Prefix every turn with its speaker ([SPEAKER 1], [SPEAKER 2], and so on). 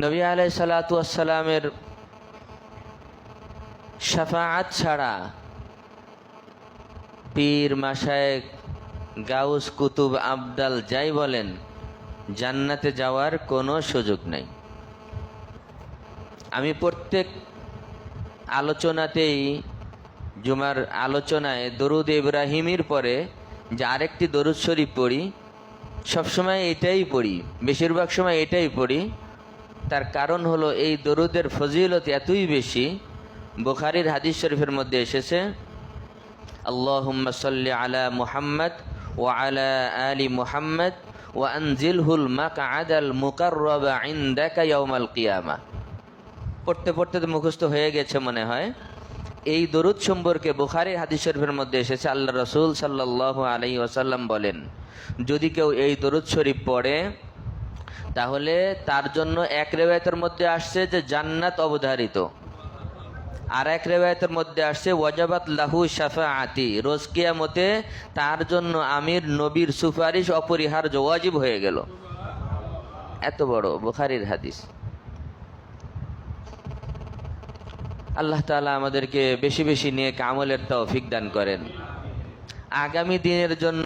[SPEAKER 1] নবী আলাইহিস সালাতু ওয়াস সালামের শাফাআত ছাড়া পীর, মাশায়েখ, গাউস, কুতুব, আবদাল যাই বলেন, জান্নাতে যাওয়ার কোনো সুযোগ নেই। আমি প্রত্যেক আলোচনাতেই, জুমার আলোচনায় দরুদ ইব্রাহিমের পরে যে আরেকটি দরুদ শরীফ পড়ি, সবসময় এটাই পড়ি, বেশিরভাগ সময় এটাই পড়ি। তার কারণ হলো এই দরুদের ফজিলত এতই বেশি। বুখারীর হাদিস শরীফের মধ্যে এসেছে, আল্লাহুম্মা সাল্লি আলা মুহাম্মদ ওয়া আলা আলি মুহাম্মদ ওয়া আনজিলহুল মাকআদাল মুকাররাবা ইনদাকা ইয়াউমাল কিয়ামা। পড়তে পড়তে তো মুখস্থ হয়ে গেছে মনে হয়। এই দরুদ সম্পর্কে বুখারীর হাদিস শরীফের মধ্যে এসেছে, আল্লাহ রাসূল সাল্লাল্লাহু আলাইহি ওয়াসাল্লাম বলেন, যদি কেউ এই দরুদ শরীফ পড়ে তাহলে তার জন্য এক রিওয়ায়াতের মধ্যে আসছে যে জান্নাত অবধারিত, আর এক রিওয়ায়াতের মধ্যে আসছে ওয়াজাবাত লাহু শাফাআতি, রোজ কিয়ামতে তার জন্য আমির নবীর সুপারিশ অপরিহার্য, ওয়াজিব হয়ে গেল। এত বড় বুখারীর হাদিস। আল্লাহ তাআলা আমাদেরকে বেশি বেশি নেক আমলের তৌফিক দান করেন। আগামী দিনের জন্য